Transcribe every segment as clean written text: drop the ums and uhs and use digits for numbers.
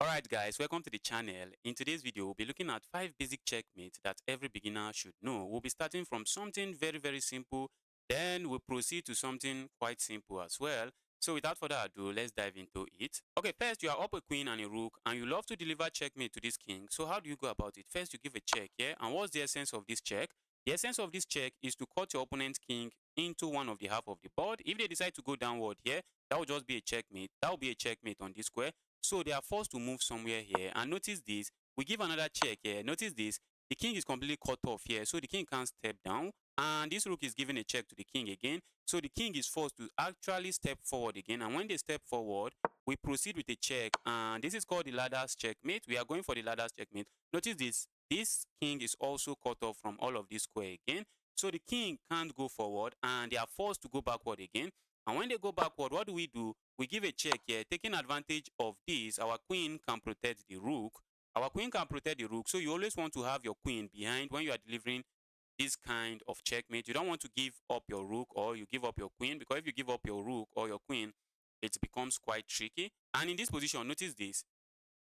Alright guys, welcome to the channel. In today's video, we'll be looking at 5 basic checkmates that every beginner should know. We'll be starting from something very simple, then we'll proceed to something quite simple as well. So without further ado, let's dive into it. Okay, first you are up a queen and a rook and you love to deliver checkmate to this king. So how do you go about it? First you give a check, yeah? And what's the essence of this check? The essence of this check is to cut your opponent's king into one of the half of the board. If they decide to go downward here, that will just be a checkmate. That will be a checkmate on this square. So they are forced to move somewhere here. And notice this. We give another check here. Notice this. The king is completely cut off here. So the king can't step down. And this rook is giving a check to the king again. So the king is forced to actually step forward again. And when they step forward, we proceed with a check. And this is called the ladder's checkmate. We are going for the ladder's checkmate. Notice this. This king is also cut off from all of this square again. So the king can't go forward. And they are forced to go backward again. And when they go backward, what do? We give a check here. Taking advantage of this, our queen can protect the rook. Our queen can protect the rook. So you always want to have your queen behind when you are delivering this kind of checkmate. You don't want to give up your rook or you give up your queen, because if you give up your rook or your queen, it becomes quite tricky. And in this position, notice this.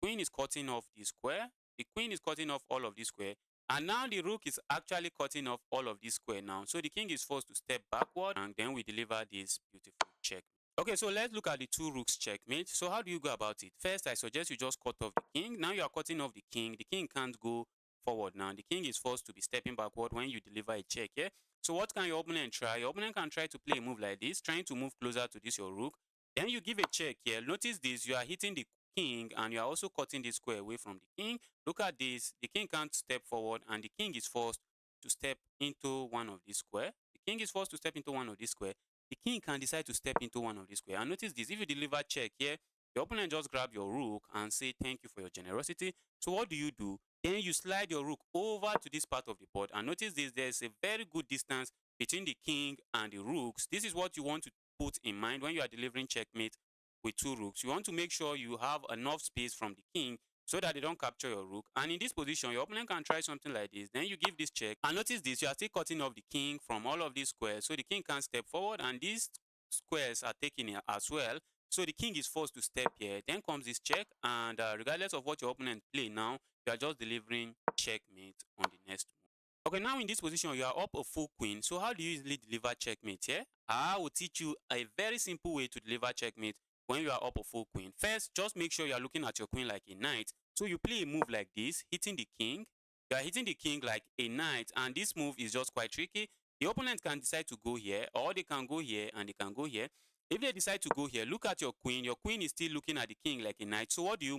Queen is cutting off the square. The queen is cutting off all of this square. And now the rook is actually cutting off all of this square now. So the king is forced to step backward and then we deliver this beautiful check. Okay, so let's look at the two rooks checkmate. So how do you go about it? First, I suggest you just cut off the king. Now you are cutting off the king. The king can't go forward now. The king is forced to be stepping backward when you deliver a check, yeah? So what can your opponent try? Your opponent can try to play a move like this, trying to move closer to this your rook. Then you give a check here. Notice this, you are hitting the king and you are also cutting the square away from the king. Look at this. The king can't step forward and the king is forced to step into one of these square. The king is forced to step into one of these square. The king can decide to step into one of these square. And notice this, if you deliver check here, your opponent just grab your rook and say thank you for your generosity. So what do? Then you slide your rook over to this part of the board. And notice this, there's a very good distance between the king and the rooks. This is what you want to put in mind when you are delivering checkmate with two rooks. You want to make sure you have enough space from the king so that they don't capture your rook. And in this position, your opponent can try something like this. Then you give this check. And notice this, you are still cutting off the king from all of these squares. So the king can't step forward and these squares are taken here as well. So the king is forced to step here. Then comes this check. And regardless of what your opponent play now, you are just delivering checkmate on the next move. Okay, now in this position, you are up a full queen. So how do you usually deliver checkmate here? I will teach you a very simple way to deliver checkmate when you are up a full queen. First, just make sure you are looking at your queen like a knight. So you play a move like this, hitting the king. You are hitting the king like a knight, and this move is just quite tricky. The opponent can decide to go here, or they can go here, and they can go here. If they decide to go here, look at your queen. Your queen is still looking at the king like a knight. So what do? You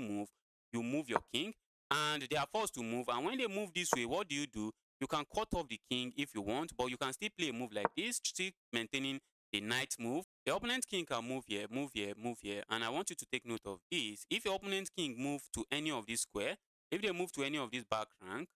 move your king, and they are forced to move. And when they move this way, what do? You can cut off the king if you want, but you can still play a move like this, still maintaining the knight move. The opponent king can move here, move here, move here. And I want you to take note of this. If your opponent king move to any of this square, if they move to any of this back rank,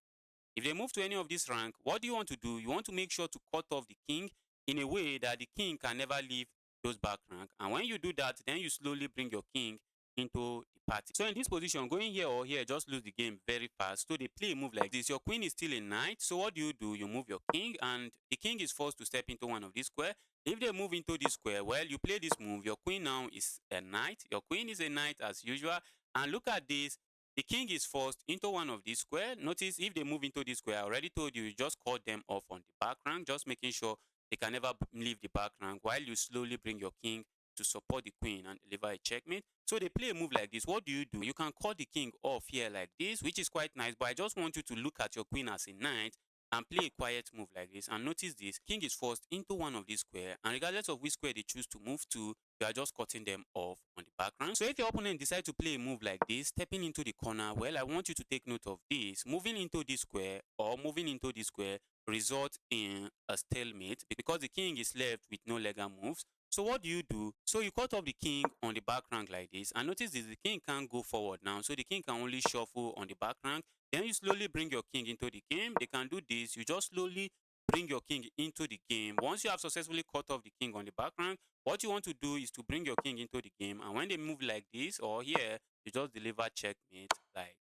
if they move to any of this rank, what do you want to do? You want to make sure to cut off the king in a way that the king can never leave those back rank. And when you do that, then you slowly bring your king into the party. So in this position, going here or here, just lose the game very fast. So they play a move like this. Your queen is still a knight. So what do? You move your king and the king is forced to step into one of these square. If they move into this square, well, you play this move. Your queen now is a knight. Your queen is a knight as usual. And look at this. The king is forced into one of these square. Notice if they move into this square, I already told you, you just cut them off on the back rank, just making sure they can never leave the back rank while you slowly bring your king to support the queen and deliver a checkmate. So they play a move like this. What do? You can cut the king off here like this, which is quite nice, but I just want you to look at your queen as a knight and play a quiet move like this. And notice this, king is forced into one of these square, and regardless of which square they choose to move to, you are just cutting them off on the background. So if your opponent decides to play a move like this, stepping into the corner, well, I want you to take note of this. Moving into this square or moving into this square result in a stalemate because the king is left with no legal moves. So what do? So you cut off the king on the back rank like this, and notice this, the king can't go forward now, so the king can only shuffle on the back rank. Then you slowly bring your king into the game. They can do this. You just slowly bring your king into the game. Once you have successfully cut off the king on the back rank, what you want to do is to bring your king into the game. And when they move like this or here, you just deliver checkmate like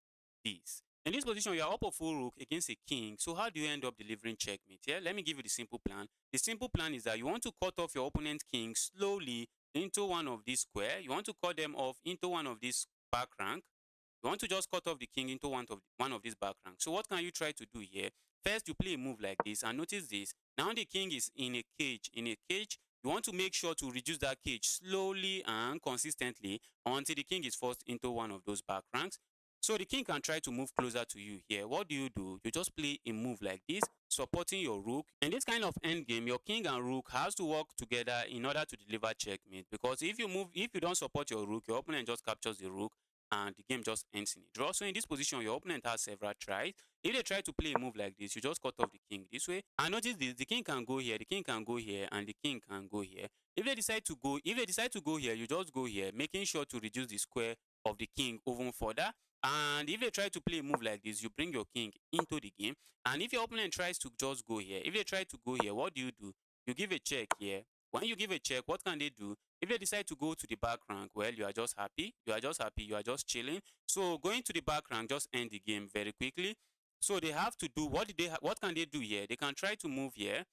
this. In this position, you are up a full rook against a king. So how do you end up delivering checkmate? Yeah, let me give you the simple plan. The simple plan is that you want to cut off your opponent's king slowly into one of these square. You want to cut them off into one of these back rank. You want to just cut off the king into one of these back ranks. So what can you try to do here? First, you play a move like this, and notice this. Now the king is in a cage. In a cage, you want to make sure to reduce that cage slowly and consistently until the king is forced into one of those back ranks. So the king can try to move closer to you here. What do? You just play a move like this, supporting your rook. In this kind of endgame, your king and rook has to work together in order to deliver checkmate. Because if you don't support your rook, your opponent just captures the rook and the game just ends in a draw. So in this position, your opponent has several tries. If they try to play a move like this, you just cut off the king this way. And notice this: the king can go here, the king can go here, and the king can go here. If they decide to go here, you just go here, making sure to reduce the square of the king even further. And if they try to play a move like this, you bring your king into the game. And if your opponent tries to just go here, if they try to go here, what do? You give a check here. When you give a check, what can they do? If they decide to go to the back rank, well, you are just happy. You are just happy. You are just chilling. So going to the back rank just end the game very quickly. So they have to do what can they do here? They can try to move here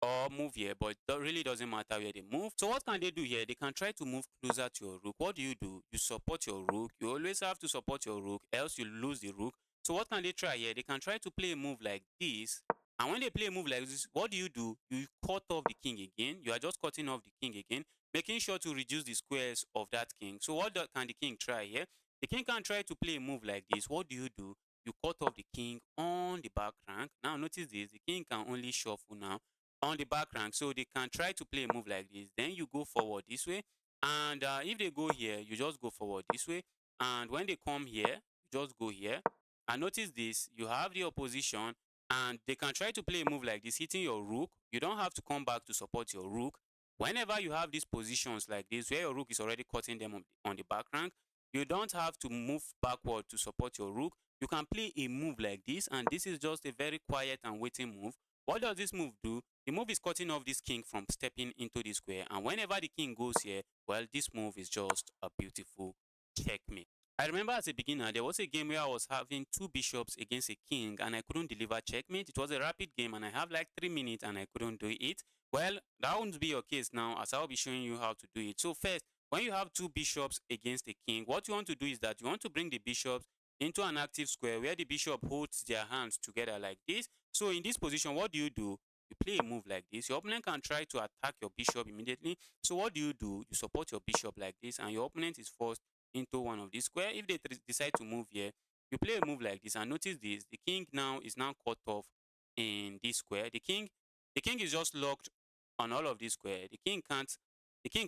or move here, but it really doesn't matter where they move. So what can they do here? They can try to move closer to your rook. What do? You support your rook. You always have to support your rook, else you lose the rook. So what can they try here? They can try to play a move like this. And when they play a move like this, what do? You cut off the king again. You are just cutting off the king again, making sure to reduce the squares of that king. So can the king try here? The king can try to play a move like this. What do? You cut off the king on the back rank. Now notice this: the king can only shuffle now on the back rank. So they can try to play a move like this. Then you go forward this way. And if they go here, you just go forward this way. And when they come here, you just go here. And notice this: you have the opposition, and they can try to play a move like this, hitting your rook. You don't have to come back to support your rook. Whenever you have these positions like this, where your rook is already cutting them on the back rank, you don't have to move backward to support your rook. You can play a move like this, and this is just a very quiet and waiting move. What does this move do? The move is cutting off this king from stepping into the square. And whenever the king goes here, well, this move is just a beautiful checkmate. I remember as a beginner, there was a game where I was having two bishops against a king and I couldn't deliver checkmate. It was a rapid game and I have like 3 minutes and I couldn't do it. Well, that won't be your case now, as I'll be showing you how to do it. So first, when you have two bishops against a king, what you want to do is that you want to bring the bishops into an active square where the bishop holds their hands together like this. So in this position, what do? You play a move like this. Your opponent can try to attack your bishop immediately. So what do? You support your bishop like this, and your opponent is forced into one of these square. If they decide to move here, you play a move like this, and notice this: the king now is cut off in this square. The king is just locked on all of this square. The king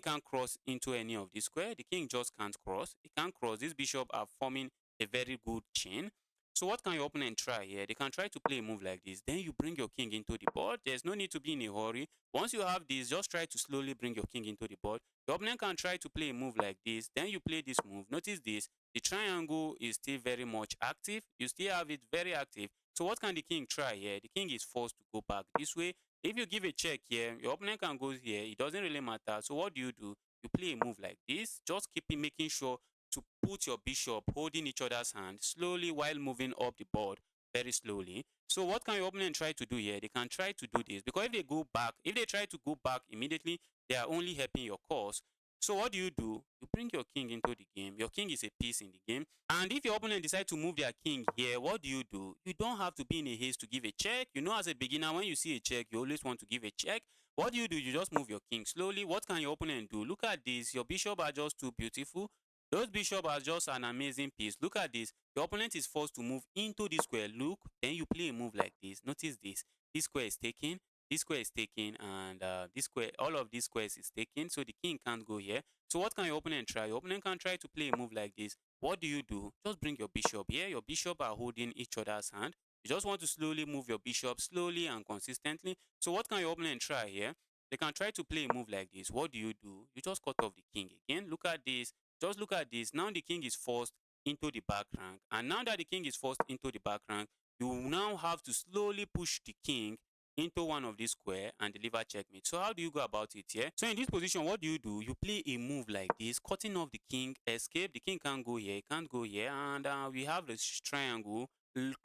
can't cross into any of this square. The king just can't cross. He can't cross. These bishops are forming a very good chain. So what can your opponent try here? They can try to play a move like this. Then you bring your king into the board. There's no need to be in a hurry. Once you have this, just try to slowly bring your king into the board. Your opponent can try to play a move like this. Then you play this move. Notice this: the triangle is still very much active. You still have it very active. So what can the king try here? The king is forced to go back this way. If you give a check here, your opponent can go here. It doesn't really matter. So what do? You play a move like this. Just making sure to put your bishop holding each other's hand slowly while moving up the board very slowly. So what can your opponent try to do here? They can try to do this, because if they try to go back immediately, they are only helping your cause. So what do? You bring your king into the game. Your king is a piece in the game. And if your opponent decide to move their king here, what do? You don't have to be in a haste to give a check. You know, as a beginner, when you see a check, you always want to give a check. What do? You just move your king slowly. What can your opponent do? Look at this. Your bishop are just too beautiful. Those bishops are just an amazing piece. Look at this. Your opponent is forced to move into this square. Look, then you play a move like this. Notice this. This square is taken. This square is taken, and this square, all of these squares is taken. So the king can't go here. So what can your opponent try? Your opponent can try to play a move like this. What do? Just bring your bishop here. Your bishop are holding each other's hand. You just want to slowly move your bishop slowly and consistently. So what can your opponent try here? They can try to play a move like this. What do? You just cut off the king again. Look at this. Just look at this. Now the king is forced into the back rank. And now that the king is forced into the back rank, you now have to slowly push the king into one of these square and deliver checkmate. So how do you go about it here? So in this position, what do? You play a move like this, cutting off the king, escape. The king can't go here, can't go here. And we have this triangle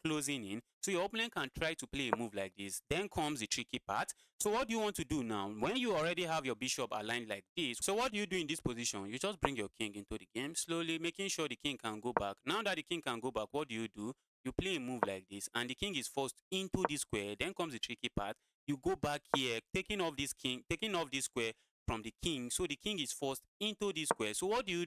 closing in. So your opponent can try to play a move like this. Then comes the tricky part. So what do you want to do now? When you already have your bishop aligned like this, so what do you do in this position? You just bring your king into the game slowly, making sure the king can go back. Now that the king can go back, what do? You play a move like this, and the king is forced into this square. Then comes the tricky part. You go back here, taking off this square from the king, so the king is forced into this square. So what do?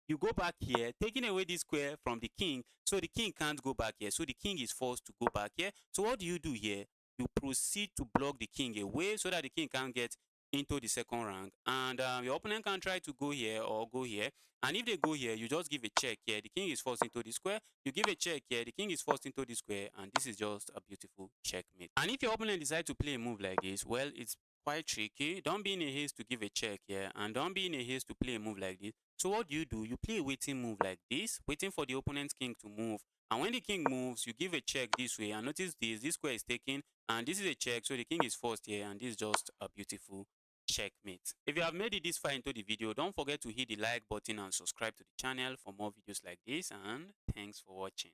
You go back here, taking away this square from the king, so the king can't go back here. So the king is forced to go back here. So what do you do here? You proceed to block the king away so that the king can't get into the second rank, and your opponent can try to go here or go here. And if they go here, you just give a check here. The king is forced into the square. You give a check here. The king is forced into the square, and this is just a beautiful checkmate. And if your opponent decides to play a move like this, well, it's quite tricky. Don't be in a haste to give a check here, and don't be in a haste to play a move like this. So what do? You play a waiting move like this, waiting for the opponent's king to move. And when the king moves, you give a check this way. And notice this square is taken, and this is a check, so the king is forced here, and this is just a beautiful checkmate. If you have made it this far into the video, don't forget to hit the like button and subscribe to the channel for more videos like this, and thanks for watching.